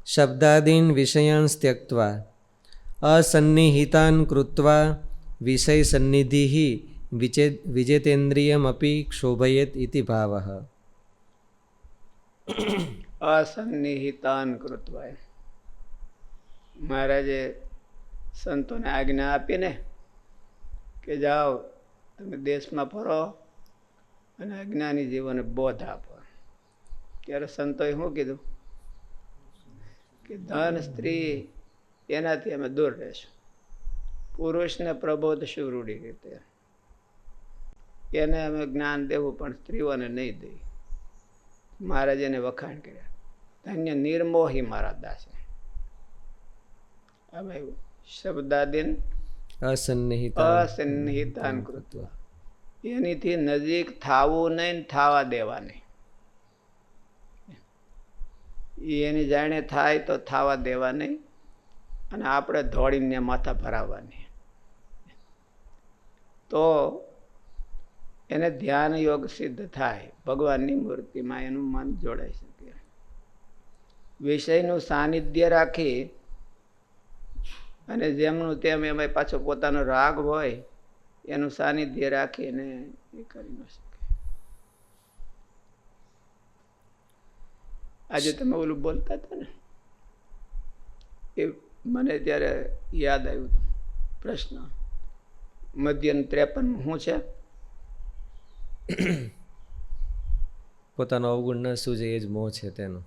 શબ્દાદીન વિષયાન ત્યક્ત્વા અસન્નિહિતાન કૃત્વા વિષય સન્નિધિઃ વિજેતેન્દ્રિયમપી ક્ષોભયેત ઇતિ ભાવઃ. અસન્નિહિતાન કૃત્વા, મહારાજે સંતોને આજ્ઞા આપીને કે જાઓ તમે દેશમાં ફરો અને અજ્ઞાની જીવોને બોધ આપો. ત્યારે સંતોએ શું કીધું કે ધન સ્ત્રી એનાથી અમે દૂર રહેશું. પુરુષને પ્રબોધ શું રૂઢી રીતે એને અમે જ્ઞાન દેવું પણ સ્ત્રીઓને નહીં દઈ. મહારાજ એને વખાણ કર્યા. ધન્ય નિર્મોહી મારા દાસે. હવે શબ્દાદીન અસન્નિહિતાન કૃત્વા, એનીથી નજીક થાવું નહીં, થાવા દેવા નહીં. એની જાણે થાય તો થાવા દેવા નહીં, અને આપણે ધોળીને માથા ભરાવવાની. તો એને ધ્યાન યોગ સિદ્ધ થાય, ભગવાનની મૂર્તિમાં એનું મન જોડાઈ શકે. વિષયનું સાનિધ્ય રાખી અને જેમનું તેમ એમાં પાછો પોતાનો રાગ હોય એનું સાનિધ્ય રાખીને એ કરી ન શકે. આજે તમે ઓલું બોલતા હતા ને, એ મને ત્યારે યાદ આવ્યું હતું પ્રશ્ન. મધ્યન 53 શું છે? પોતાનો અવગુણ ન સૂજે એ જ મોહ છે તેનો.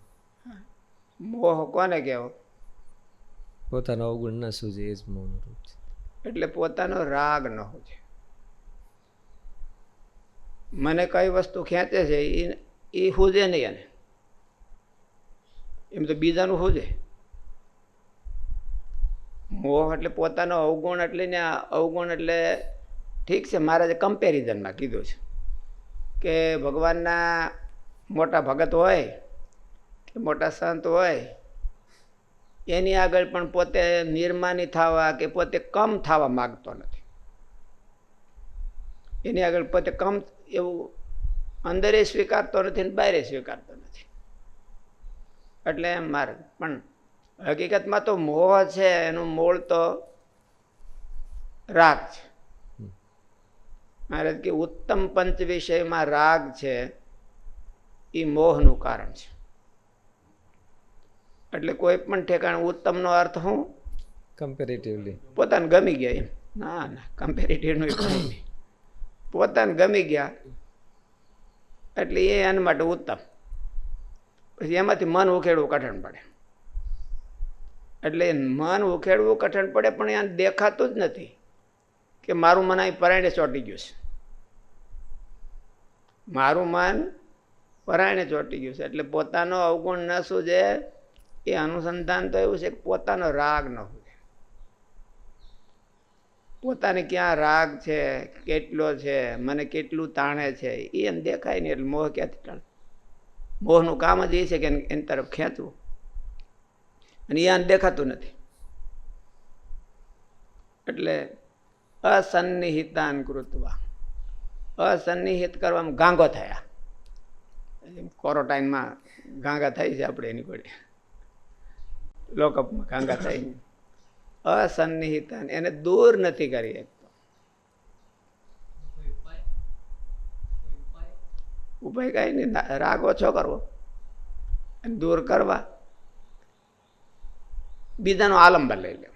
મોહ કોને કહેવો? પોતાનો અવગુણ ન સૂજે એ જ મોહનું રૂપ છે. એટલે પોતાનો રાગ ન હોય. મને કઈ વસ્તુ ખેંચે છે એ હુજે નહીં, એને એમ તો બીજાનું હુજે. મોહ એટલે પોતાનો અવગુણ. એટલે ને અવગુણ એટલે ઠીક છે, મહારાજે કમ્પેરિઝનમાં કીધું છે કે ભગવાનના મોટા ભગત હોય કે મોટા સંત હોય એની આગળ પણ પોતે નિર્માની થવા કે પોતે કમ થવા માગતો નથી. એની આગળ પોતે કમ એવું અંદરે સ્વીકારતો નથી ને બહારે સ્વીકારતો નથી. એટલે એમ મારે પણ હકીકતમાં તો મોહ છે એનું મૂળ તો રાગ છે. મહારાજ કે ઉત્તમ પંચ વિષયમાં રાગ છે એ મોહનું કારણ છે. એટલે કોઈ પણ ઠેકાણે ઉત્તમનો અર્થ શું? કમ્પેરેટિવલી પોતાને ગમી ગયા એમ. ના ના, કમ્પેરેટિવનું કંઈ નહીં. પોતાને ગમી ગયા એટલે એ એના માટે ઉત્તમ. પછી એમાંથી મન ઉખેડવું કઠણ પડે. એટલે મન ઉખેડવું કઠણ પડે, પણ એને દેખાતું જ નથી કે મારું મન અહીં પરાયણે ચોંટી ગયું છે. મારું મન પરાયણે ચોંટી ગયું છે. એટલે પોતાનો અવગુણ ન સૂજે એ અનુસંધાન તો એવું છે કે પોતાનો રાગ ન હોય. પોતાને ક્યાં રાગ છે, કેટલો છે, મને કેટલું તાણે છે એ એને દેખાય નહીં. એટલે મોહ ક્યાંથી ટાળે? મોહનું કામ જ એ છે કે એની તરફ ખેંચવું, અને એ આને દેખાતું નથી. એટલે અસન્નિહિતાન કૃત્વા, અસન્નિહિત કરવામાં ગાંગો થયા. ક્વોરન્ટાઇનમાં ગાંગા થાય છે આપણે, એની પડે લોકઅપમાં ગાંગા થાય. અસન્નિહિતાન, એને દૂર નથી કરી શકતો. ઉપાય કઈ નહીં, રાગ ઓછો કરવો અને દૂર કરવા. બીજાનો આલંબન લઈ લે.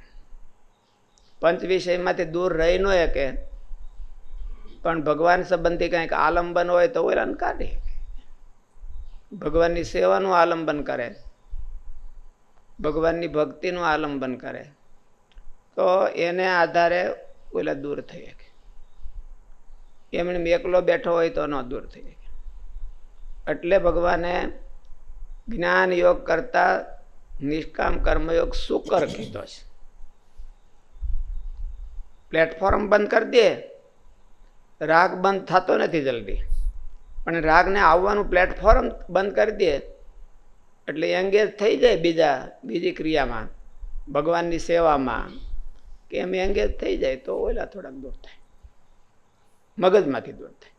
પંચ વિષયમાંથી દૂર રહી ન શકે, પણ ભગવાન સંબંધી કંઈક આલંબન હોય તો ઓલાને કાઢે. ભગવાનની સેવાનું આલંબન કરે, ભગવાનની ભક્તિનું આલંબન કરે, તો એને આધારે ઓલા દૂર થઈ શકે. એમને એકલો બેઠો હોય તો ન દૂર થઈ શકે. એટલે ભગવાને જ્ઞાન યોગ કરતા નિષ્કામ કર્મયોગ સુકર કીધો છે. પ્લેટફોર્મ બંધ કરી દે, રાગ બંધ થતો નથી જલ્દી, પણ રાગને આવવાનું પ્લેટફોર્મ બંધ કરી દે એટલે એંગેજ થઈ જાય બીજી ક્રિયામાં, ભગવાનની સેવામાં કે એમ એંગેજ થઈ જાય તો ઓલા થોડાક દૂર થાય, મગજમાંથી દૂર થાય.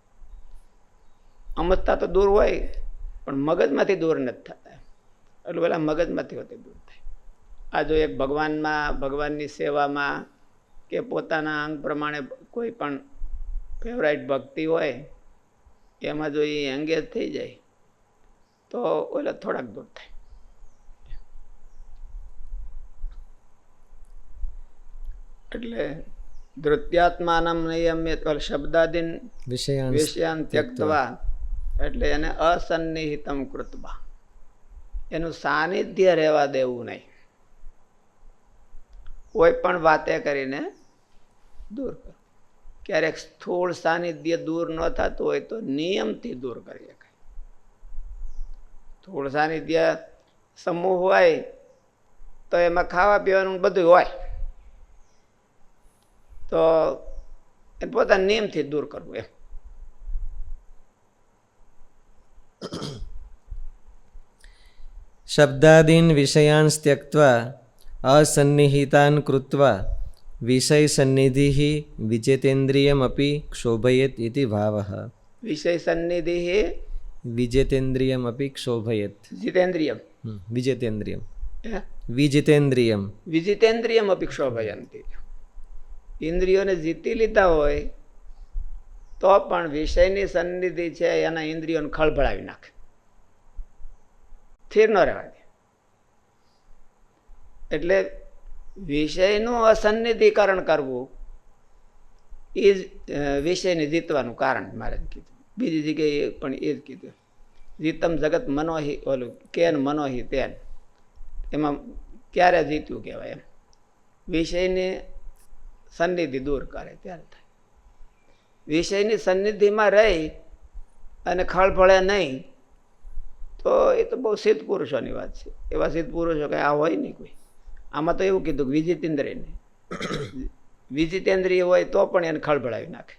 અમસ્તા તો દૂર હોય પણ મગજમાંથી દૂર નથી થતા. એટલે પેલા મગજમાંથી હોતી દૂર થાય. આ જો એક ભગવાનની સેવામાં કે પોતાના અંગ પ્રમાણે કોઈ પણ ફેવરાઇટ ભક્તિ હોય એમાં જો એ એંગેજ થઈ જાય તો ઓલા થોડાક દૂર થાય. એટલે ધૃત્યાત્માનમ નિયમ્ય શબ્દાદીન વિષયાન ત્યક્તવા એટલે એને અસન્નિહિતમ કૃત્વા, એનું સાનિધ્ય રહેવા દેવું નહીં. કોઈ પણ વાતે કરીને દૂર કરો. ક્યારેક સ્થૂળ સાનિધ્ય દૂર ન થતું હોય તો નિયમથી દૂર કરી શકાય. સ્થૂળ સાનિધ્ય સમૂહ હોય તો એમાં ખાવા પીવાનું બધું હોય તો એ પોતાના નિયમથી દૂર કરવું એમ. શબ્દાદીન વિષયાન ત્યક્ત્વા અસન્નિહિતાન કૃત્વા વિષય સન્નિધિ વિજેતેન્દ્રિયમપી ક્ષોભયેત ઇતિ ભાવઃ. વિષય સન્નિધિ વિજેતેન્દ્રિયમપી ક્ષોભયેત. જીતેન્દ્રિયમ વિજેતેન્દ્રિયમ વિજિતેન્દ્રિયમ વિજિતેન્દ્રિયમ અપી ક્ષોભયંતી. ઇન્દ્રિયોને જીતી લીધા હોય તો પણ વિષયની સન્નિધિ છે એના ઇન્દ્રિયોને ખળભળાવી નાખે, સ્થિર ન રહેવા દે. એટલે વિષયનું અસન્નિધિકરણ કરવું એ જ વિષયને જીતવાનું કારણ મારે કીધું. બીજી જગ્યાએ પણ એ જ કીધું, જીતમ જગત મનોહિ ઓલું કેન મનોહિ તેન. એમાં ક્યારે જીત્યું કહેવાય એમ. વિષયની સન્નિધિ દૂર કરે ત્યારે થાય. વિષયની સન્નિધિમાં રહી અને ખળભળે નહીં તો એ તો બહુ સિદ્ધ પુરુષોની વાત છે. એવા સિદ્ધ પુરુષો કંઈ આ હોય નહીં કોઈ. આમાં તો એવું કીધું કે વિજિતેન્દ્રિયને વિજિતેન્દ્રિય હોય તો પણ એને ખળભળાવી નાખે.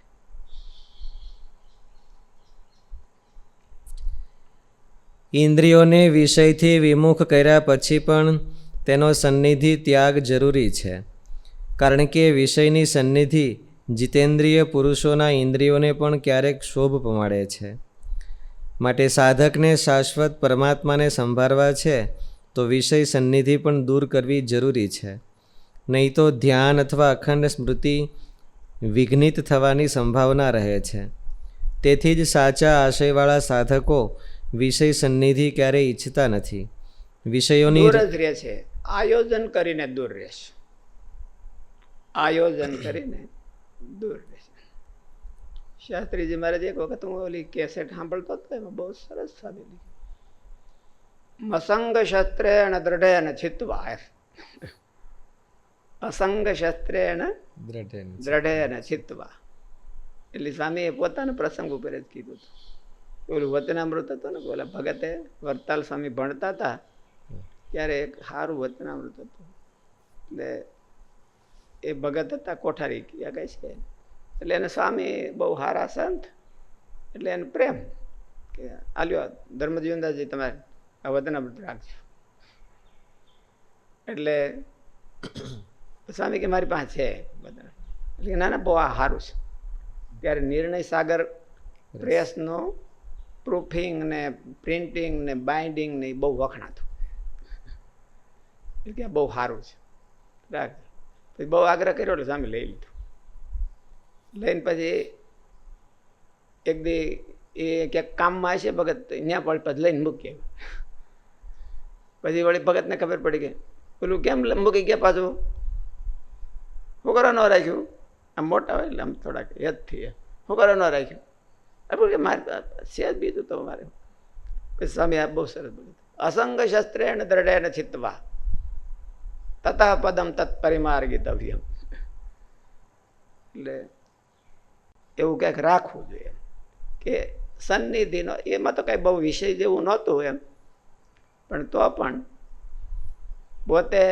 ઇન્દ્રિયોને વિષયથી વિમુખ કર્યા પછી પણ તેનો સન્નિધિ ત્યાગ જરૂરી છે, કારણ કે વિષયની સન્નિધિ જીતેન્દ્રિય પુરુષોના ઇન્દ્રિયોને પણ ક્યારેક શોભ પમાડે છે. માટે સાધકને શાશ્વત પરમાત્માને સંભાળવા છે તો વિષય સન્નિધિ પણ દૂર કરવી જરૂરી છે. નહીં તો ધ્યાન અથવા અખંડ સ્મૃતિ વિઘ્નિત થવાની સંભાવના રહે છે. તેથી જ સાચા આશયવાળા સાધકો વિષય સન્નિધિ ક્યારેય ઈચ્છતા નથી. વિષયોની દૂર જ રહે છે, આયોજન કરીને દૂર રહેશે. આયોજન કરીને દૂર રહેશે. શાસ્ત્રીજી મહારાજ એક વખત હું ઓલી કેસેટ સાંભળતો હતો, એમાં બહુ સરસ સાબેલી અસંગ શસ્ત્રેણ દ્રઢેન છિત્વા. અસંગ શસ્ત્રેણ દ્રઢેન છિત્વા એટલે સ્વામીએ પોતાના પ્રસંગ ઉપર જ કીધું હતું. ઓલું વચનામૃત હતું ને, ઓલા ભગતે વરતાલ સ્વામી ભણતા હતા ત્યારે એક સારું વચનામૃત હતું. એટલે એ ભગત હતા કોઠારી ક્યાં કહે છે, એટલે એને સ્વામી બહુ સારા સંત, એટલે એને પ્રેમ કે આલ્યો ધર્મજીવનદાસજી તમારે આ વચનામૃત રાખજો. એટલે સ્વામી કે મારી પાસે છે બધા. એટલે ના ના બહુ આ સારું છે. ત્યારે નિર્ણય સાગર પ્રેસનો પ્રૂફિંગ ને પ્રિન્ટિંગ ને બાઇન્ડિંગ ને બહુ વખણાતું. એટલે કે બહુ સારું છે રાખજો. પછી બહુ આગ્રહ કર્યો એટલે સ્વામી લઈ લીધું. લઈને પછી એક દી એ ક્યાંક કામમાં હશે ભગત, ત્યાં પણ પછી લઈને મૂકી આવ્યું. પછી વળી ભગતને ખબર પડી કે પેલું કેમ મૂકી ગયા પાછું, શું કરવા ન રાખ્યું? આમ મોટા હોય એટલે આમ થોડાક યાદથી શું કરવા ન રાખ્યું? આપણે કે મારે સેજ બીજું તો મારે. પછી સ્વામી આ બહુ સરસ બોલ્યું, અસંગ શસ્ત્રેણ દ્રઢેન છિત્વા તથા પદમ તત્પરિમાર્ગિતવ્યમ. એટલે એવું કંઈક રાખવું જોઈએ કે સન્નિધિનો, એમાં તો કાંઈ બહુ વિષય જેવું નહોતું એમ, પણ તો પણ પોતે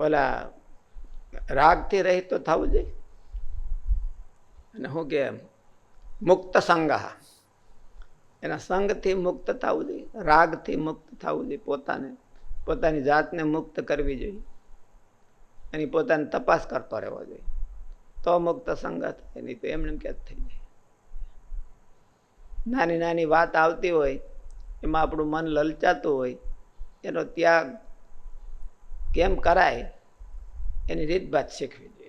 ઓલા રાગથી રહિત તો થવું જોઈએ. અને શું કે મુક્ત સંગ, એના સંગથી મુક્ત થવું જોઈએ, રાગથી મુક્ત થવું જોઈએ. પોતાની જાતને મુક્ત કરવી જોઈએ, એની પોતાની તપાસ કરતો રહેવો જોઈએ, તો મુક્ત સંગત. એની તો એમને ક્યાં થઈ જાય. નાની નાની વાત આવતી હોય એમાં આપણું મન લલચાતું હોય એનો ત્યાગ કેમ કરાય એની રીતભાત શીખવી જોઈએ.